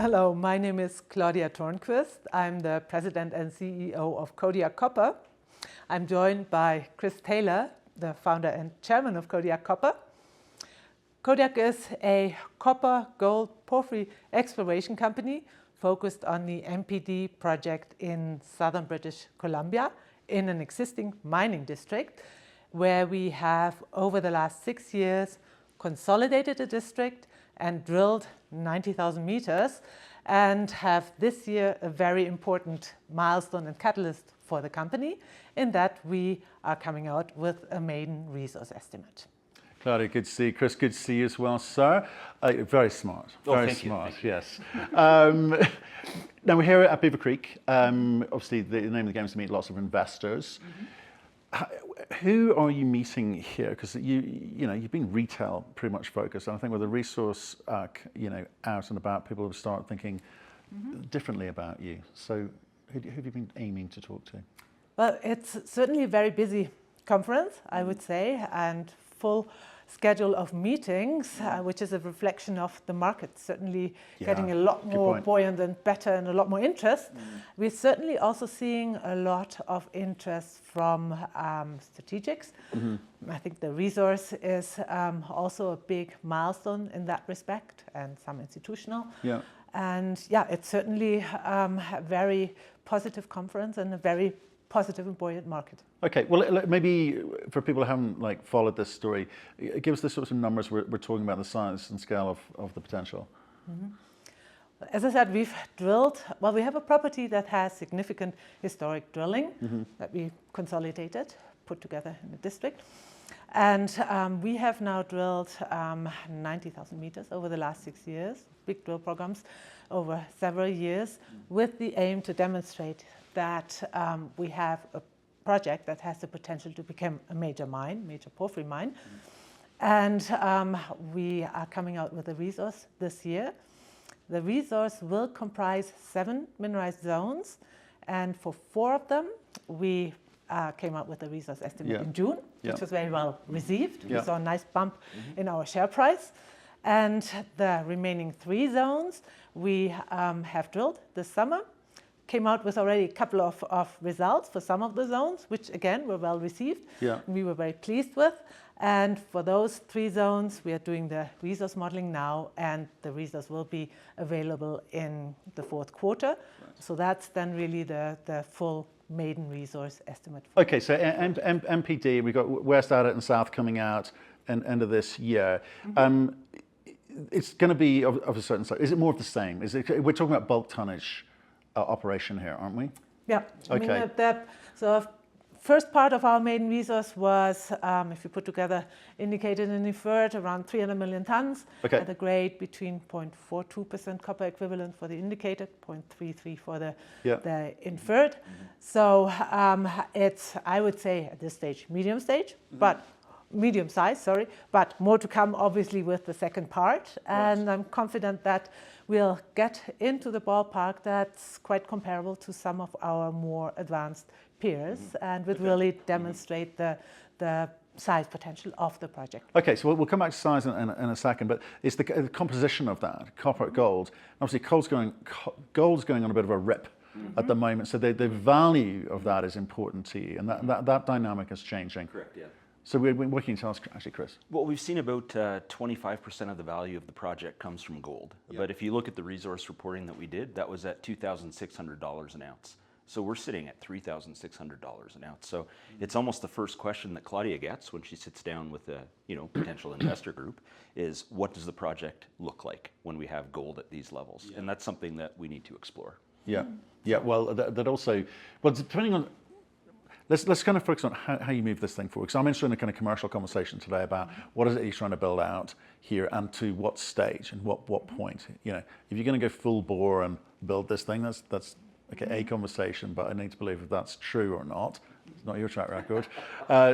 Hello, my name is Claudia Tornquist. I'm the president and CEO of Kodiak Copper. I'm joined by Chris Taylor, the founder and chairman of Kodiak Copper. Kodiak is a copper, gold, porphyry exploration company focused on the MPD project in southern British Columbia in an existing mining district where we have, over the last 6 years, consolidated the district and drilled 90,000 meters and have this year a very important milestone and catalyst for the company in that we are coming out with a maiden resource estimate. Claudia, good to see you. Chris, good to see you as well, sir. Very smart. Very smart, yes. Now we're here at Beaver Creek. Obviously, the name of the game is to meet lots of investors. Who are you meeting here? Because you've been retail pretty much focused, and I think with the resource out and about, people will start thinking differently about you. So who have you been aiming to talk to? Well, it's certainly a very busy conference, I would say, and full schedule of meetings, which is a reflection of the market certainly getting a lot more buoyant and better and a lot more interest. We're certainly also seeing a lot of interest from strategics. I think the resource is also a big milestone in that respect, and some institutional. And it's certainly a very positive conference and a very positive and buoyant market. Okay, well, maybe for people who haven't followed this story, give us the sorts of numbers we're talking about, the size and scale of the potential. As I said, we've drilled, well, we have a property that has significant historic drilling that we consolidated, put together in the district. And we have now drilled 90,000 meters over the last 6 years, big drill programs over several years, with the aim to demonstrate that we have a project that has the potential to become a major porphyry mine. And we are coming out with a resource this year. The resource will comprise 7 mineralized zones, and for 4 of them, we came out with a resource estimate in June, which was very well received. We saw a nice bump in our share price. And the remaining 3 zones we have drilled this summer. Came out with already a couple of results for some of the zones, which again were well received. We were very pleased with. And for those 3 zones, we are doing the resource modeling now, and the resource will be available in the 4th quarter. So that's then really the full maiden resource estimate. Okay, so MPD, we've got West Adit and South coming out end of this year. It's going to be of a certain size. Is it more of the same? We're talking about bulk tonnage operation here, aren't we? Yeah. Okay. So first part of our maiden resource was, if you put together indicated and inferred, around 300 million tons at a grade between 0.42% copper equivalent for the indicated, 0.33 for the inferred. So it's, I would say at this stage, medium size, but more to come obviously with the second part. And I'm confident that we'll get into the ballpark that's quite comparable to some of our more advanced peers and would really demonstrate the size potential of the project. Okay, so we'll come back to size in a second, but it's the composition of that, copper, gold. Obviously, gold's going on a bit of a rip at the moment, so the value of that is important to you, and that dynamic is changing. Correct, yeah. So what can you tell us, actually, Chris? Well, we've seen about 25% of the value of the project comes from gold. But if you look at the resource reporting that we did, that was at $2,600 an ounce. So we're sitting at $3,600 an ounce. So it's almost the first question that Claudia gets when she sits down with a potential investor group is, what does the project look like when we have gold at these levels? And that's something that we need to explore. Yeah. Well, that also, depending on. Let's kind of focus on how you move this thing forward. Because I'm interested in a kind of commercial conversation today about what is it you're trying to build out here and to what stage and what point. If you're going to go full bore and build this thing, that's okay, a conversation, but I need to believe if that's true or not. It's not your track record.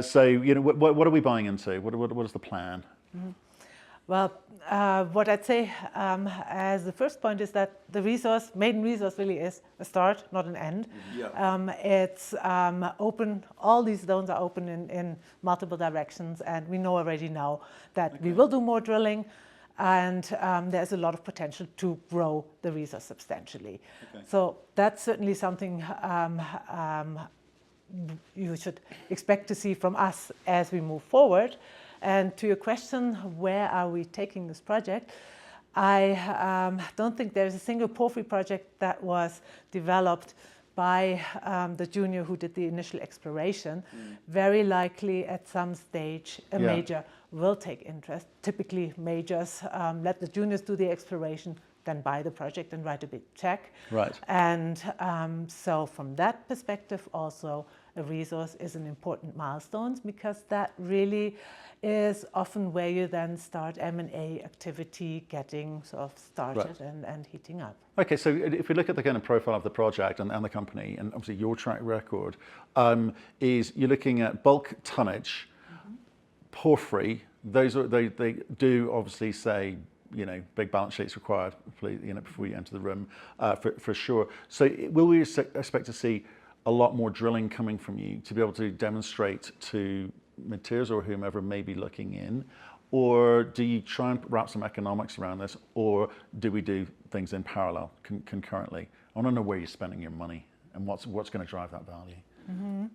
So what are we buying into? What is the plan? Well, what I'd say as the first point is that the maiden resource really is a start, not an end. It's open, all these zones are open in multiple directions, and we know already now that we will do more drilling. and there's a lot of potential to grow the resource substantially. Okay. So that's certainly something you should expect to see from us as we move forward. And to your question, where are we taking this project? I don't think there's a single porphyry project that was developed by the junior who did the initial exploration. Very likely at some stage a major will take interest. Typically majors let the juniors do the exploration, then buy the project and write a big check. Right. And so from that perspective also a resource is an important milestone, because that really is often where you then start M&A activity getting sort of started and heating up. Okay, so if we look at the kind of profile of the project and the company, and obviously your track record, is you're looking at bulk tonnage, porphyry. Those are, they do obviously say, you know, big balance sheets required, you know, before you enter the room, for sure. So will we expect to see a lot more drilling coming from you to be able to demonstrate to mid-tiers or whomever may be looking in? Or do you try and wrap some economics around this, or do we do things in parallel, concurrently? I want to know where you're spending your money and what's going to drive that value. Mm-hmm.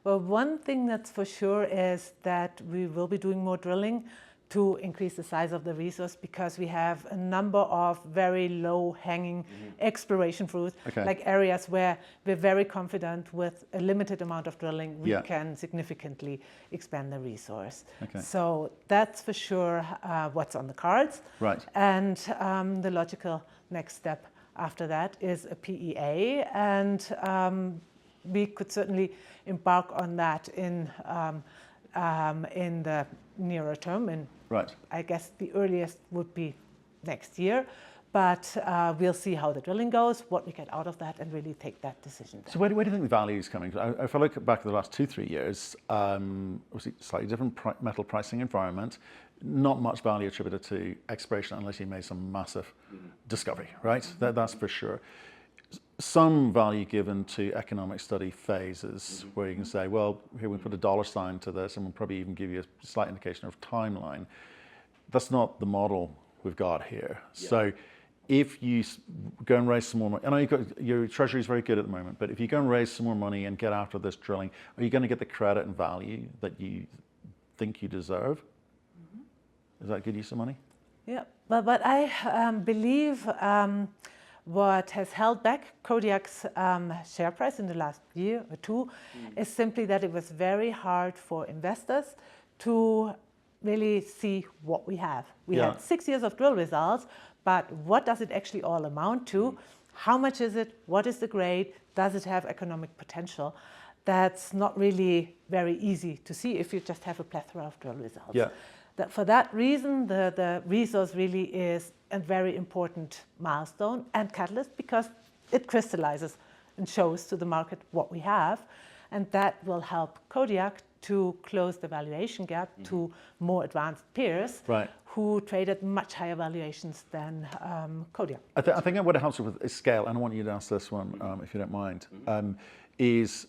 Well, one thing that's for sure is that we will be doing more drilling to increase the size of the resource, because we have a number of very low-hanging exploration fruits, like areas where we're very confident with a limited amount of drilling we can significantly expand the resource. So that's for sure what's on the cards. Right. And the logical next step after that is a PEA, and we could certainly embark on that in the nearer term, and I guess the earliest would be next year, but we'll see how the drilling goes, what we get out of that, and really take that decision then. So where do you think the value is coming? If I look back at the last 2-3 years, obviously slightly different metal pricing environment, not much value attributed to exploration unless you made some massive discovery, right? That's for sure. Some value given to economic study phases, where you can say, well, here we put a dollar sign to this, and we'll probably even give you a slight indication of timeline. That's not the model we've got here. So if you go and raise some more money, I know your treasury is very good at the moment, but if you go and raise some more money and get after this drilling, are you going to get the credit and value that you think you deserve? Is that good use of money? Yeah, but I believe what has held back Kodiak's share price in the last year or two is simply that it was very hard for investors to really see what we have. We had 6 years of drill results, but what does it actually all amount to? How much is it? What is the grade? Does it have economic potential? That's not really very easy to see if you just have a plethora of drill results. For that reason, the resource really is a very important milestone and catalyst, because it crystallizes and shows to the market what we have, and that will help Kodiak to close the valuation gap to more advanced peers who trade at much higher valuations than Kodiak. I think what it helps with is scale, and I want you to answer this one if you don't mind, is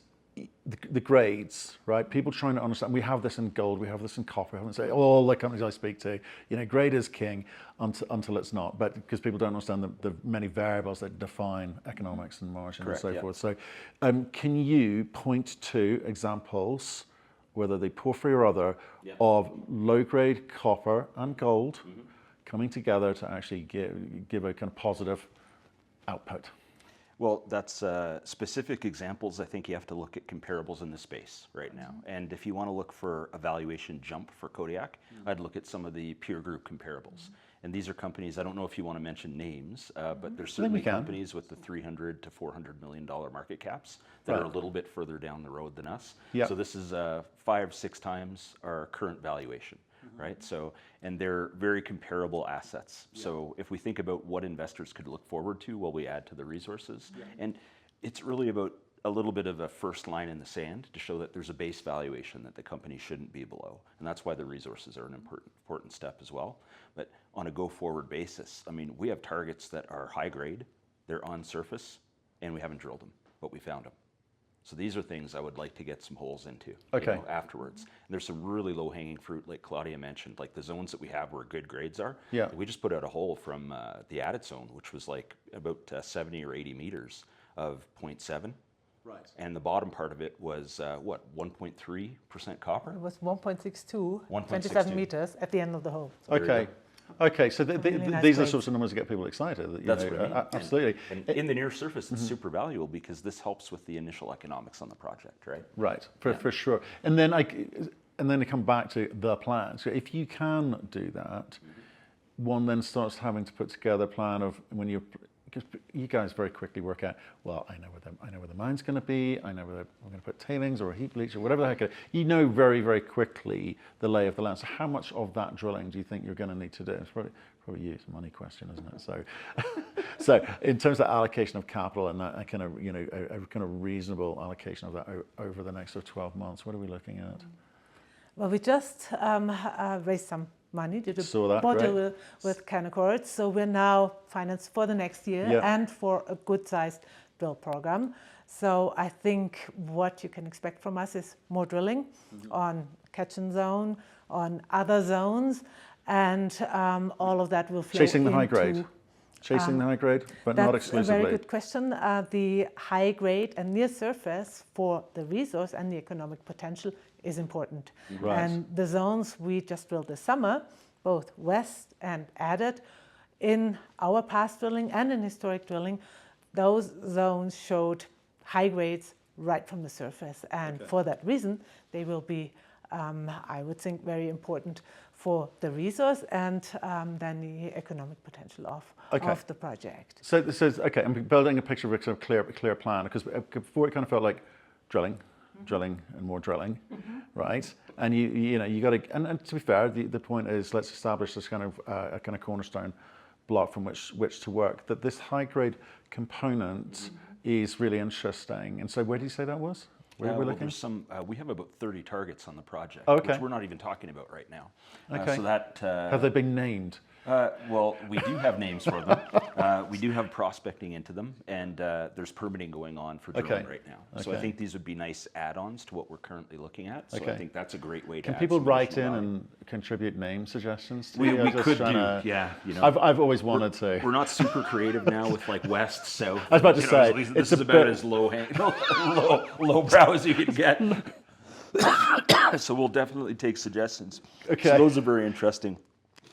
the grades, right? People trying to understand, we have this in gold, we have this in copper, I haven't said all the companies I speak to, you know, grade is king until it's not, but because people don't understand the many variables that define economics and margin and so forth. So can you point to examples, whether they porphyry or other, of low-grade copper and gold coming together to actually give a kind of positive output? Well, that's specific examples. I think you have to look at comparables in the space right now. And if you want to look for a valuation jump for Kodiak, I'd look at some of the peer group comparables. And these are companies, I don't know if you want to mention names, but there's certainly companies with the $300 to $400 million market caps that are a little bit further down the road than us. So this is 5-6 times our current valuation. Right? So, and they're very comparable assets. So if we think about what investors could look forward to while we add to the resources, and it's really about a little bit of a first line in the sand to show that there's a base valuation that the company shouldn't be below. And that's why the resources are an important step as well. But on a go forward basis, I mean, we have targets that are high grade, they're on surface, and we haven't drilled them, but we found them. So these are things I would like to get some holes into afterwards. And there's some really low-hanging fruit, like Claudia mentioned, like the zones that we have where good grades are. Yeah. We just put out a hole from the added zone, which was like about 70 or 80 meters of 0.7. Right. And the bottom part of it was, 1.3% copper? It was 1.62, 1.62. 27 meters at the end of the hole. So Okay. Okay, so really nice these are grades. sorts of numbers that get people excited. That's what I mean. Absolutely. And in the near surface, it's super valuable because this helps with the initial economics on the project, right? Right, for sure. And then to come back to the plan. So if you can do that, one then starts having to put together a plan of when you're, because you guys very quickly work out, well, I know where the mine's going to be, I know where we're going to put tailings or a heap leach or whatever the heck. You know very, very quickly the lay of the land. So how much of that drilling do you think you're going to need to do? It's probably you, it's a money question, isn't it? So, so in terms of allocation of capital and that kind of, a kind of reasonable allocation of that over the next 12 months, what are we looking at? Well, we just raised some money due to Saw that, bought great. deal with Canaccord. So we're now financed for the next year and for a good-sized drill program. So I think what you can expect from us is more drilling on Ketchen zone, on other zones, and all of that will flow Chasing the high into, grade. Chasing the high grade, but not exclusively. That's a very good question. The high grade and near surface for the resource and the economic potential is important. Right. And the zones we just drilled this summer, both west and added, in our past drilling and in historic drilling, those zones showed high grades right from the surface. And for that reason, they will be, I would think, very important for the resource and then the economic potential of the project. So this is, okay, I'm building a picture of a sort of clear plan, because before it kind of felt like drilling and more drilling, right? And you got to, and to be fair, the point is, let's establish this kind of a kind of cornerstone block from which to work. That this high grade component is really interesting. And so, where do you say that was? Where we're looking? We have about 30 targets on the project, okay. which we're not even talking about right now. Okay. So that have they been named? Well, we do have names for them. We do have prospecting into them, and there's permitting going on for drilling right now. So I think these would be nice add-ons to what we're currently looking at. So I think that's a great way to Can add people some write in additional and contribute name suggestions? We could do, yeah. I've always wanted to. We're not super creative now with like west, south. I was about to say, this is about as low brow as you can get. So we'll definitely take suggestions. Okay. So those are very interesting.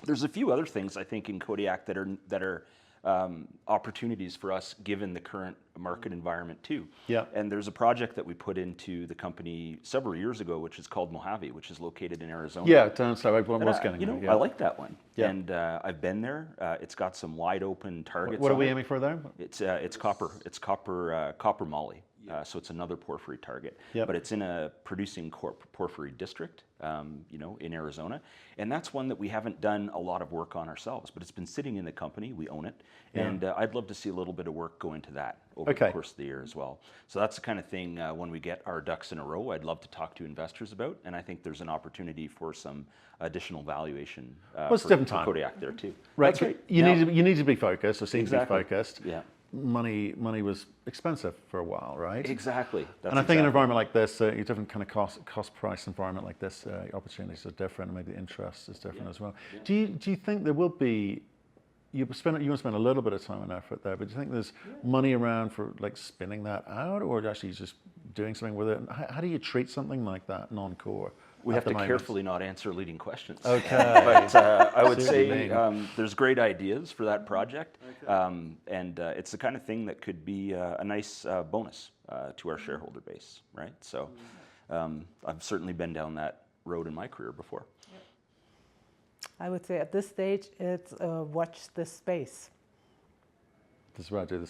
There's a few other things I think in Kodiak that are opportunities for us given the current market environment too. Yeah. And there's a project that we put into the company several years ago, which is called Mojave, which is located in Arizona. Yeah, down south. I was getting I like that one. Yeah. And I've been there. It's got some wide open targets. What are we aiming for there? It's copper. It's copper moly. So it's another porphyry target, but it's in a producing porphyry district, in Arizona, and that's one that we haven't done a lot of work on ourselves. But it's been sitting in the company. We own it, and I'd love to see a little bit of work go into that over the course of the year as well. So that's the kind of thing when we get our ducks in a row, I'd love to talk to investors about, and I think there's an opportunity for some additional valuation for Kodiak there too. Right. So you need to be focused, or seem to be focused. Yeah. Money was expensive for a while, right? Exactly. And I think in an environment like this, a different kind of cost price environment like this, opportunities are different, and maybe the interest is different as well. Yeah. Do you think there will be? You want to spend a little bit of time and effort there, but do you think there's money around for like spinning that out, or actually just doing something with it? How do you treat something like that non-core? We have to carefully not answer leading questions. Okay. But I would say there's great ideas for that project, and it's the kind of thing that could be a nice bonus to our shareholder base, right? So I've certainly been down that road in my career before. I would say at this stage, it's watch this space. This is where I do the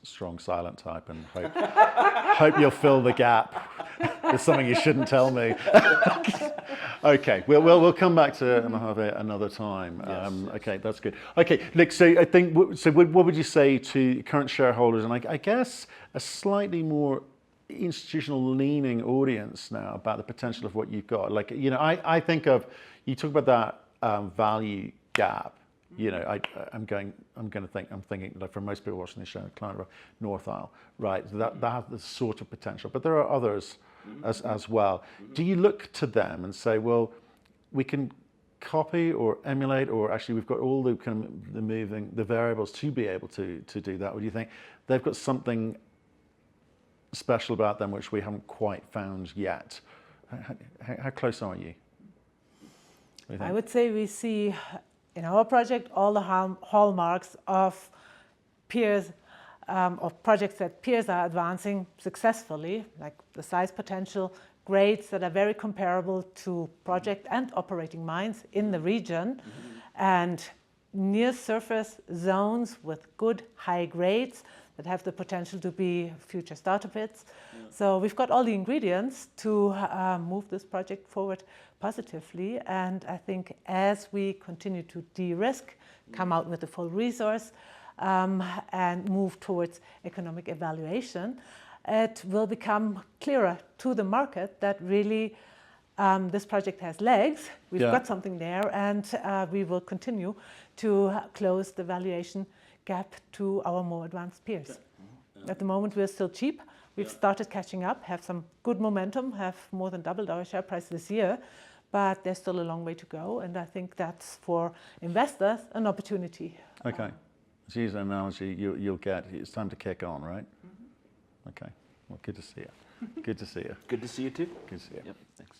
strong silent type and hope you'll fill the gap. There's something you shouldn't tell me. Okay, we'll come back to Mojave another time. Okay, that's good. Okay, Nick, so I think, what would you say to current shareholders, and I guess a slightly more institutional leaning audience now about the potential of what you've got? Like, I think of, you talk about that value gap You know, I'm thinking like for most people watching this show, Claudia, North Isle, right? That has the sort of potential, but there are others as well. Do you look to them and say, well, we can copy or emulate, or actually we've got all the kind of the variables to be able to do that? Or do you think they've got something special about them which we haven't quite found yet? How close are you? I would say we see in our project all the hallmarks of peers, of projects that peers are advancing successfully, like the size potential, grades that are very comparable to project and operating mines in the region, and near surface zones with good high grades that have the potential to be future starter pits. So we've got all the ingredients to move this project forward positively, and I think as we continue to de-risk, come out with a full resource, and move towards economic evaluation, it will become clearer to the market that really this project has legs. We've got something there, and we will continue to close the valuation gap to our more advanced peers. At the moment, we're still cheap. We've started catching up, have some good momentum, have more than doubled our share price this year, but there's still a long way to go, and I think that's for investors an opportunity. Okay. To use an analogy, you'll get, it's time to kick on, right? Okay. Well, good to see you. Good to see you. Good to see you too. Good to see you. Yep, thanks.